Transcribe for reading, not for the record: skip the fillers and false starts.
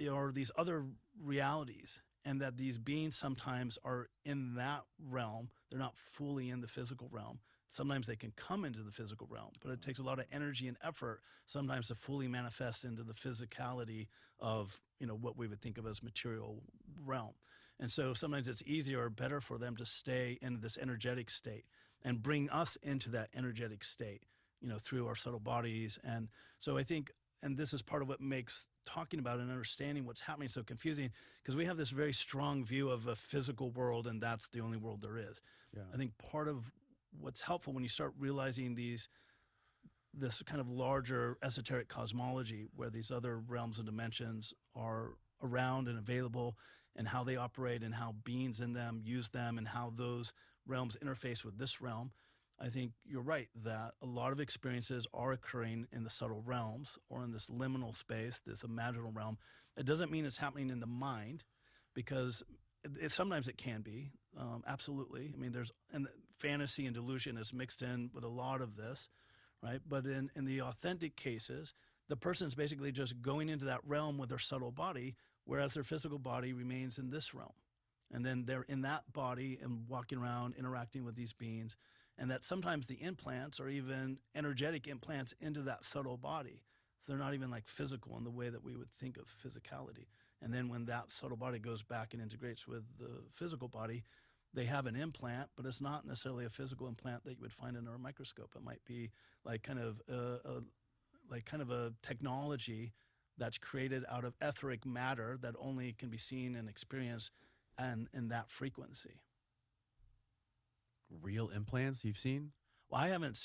are these other realities, and that these beings sometimes are in that realm. They're not fully in the physical realm. Sometimes they can come into the physical realm, but it takes a lot of energy and effort sometimes to fully manifest into the physicality of, what we would think of as material realm. And so sometimes it's easier or better for them to stay in this energetic state and bring us into that energetic state, through our subtle bodies. And so I think, and this is part of what makes talking about and understanding what's happening so confusing, because we have this very strong view of a physical world, and that's the only world there is. Yeah. I think part of what's helpful when you start realizing this kind of larger esoteric cosmology, where these other realms and dimensions are around and available, and how they operate and how beings in them use them, and how those realms interface with this realm. I think you're right that a lot of experiences are occurring in the subtle realms, or in this liminal space, this imaginal realm. It doesn't mean it's happening in the mind, because sometimes it can be, absolutely. I mean, and fantasy and delusion is mixed in with a lot of this, right? But in the authentic cases, the person's basically just going into that realm with their subtle body, whereas their physical body remains in this realm. And then they're in that body and walking around, interacting with these beings. And that sometimes the implants are even energetic implants into that subtle body. So they're not even like physical in the way that we would think of physicality. And then when that subtle body goes back and integrates with the physical body, they have an implant, but it's not necessarily a physical implant that you would find under a microscope. It might be like kind of a technology that's created out of etheric matter that only can be seen and experienced and in that frequency. Real implants you've seen? Well, I haven't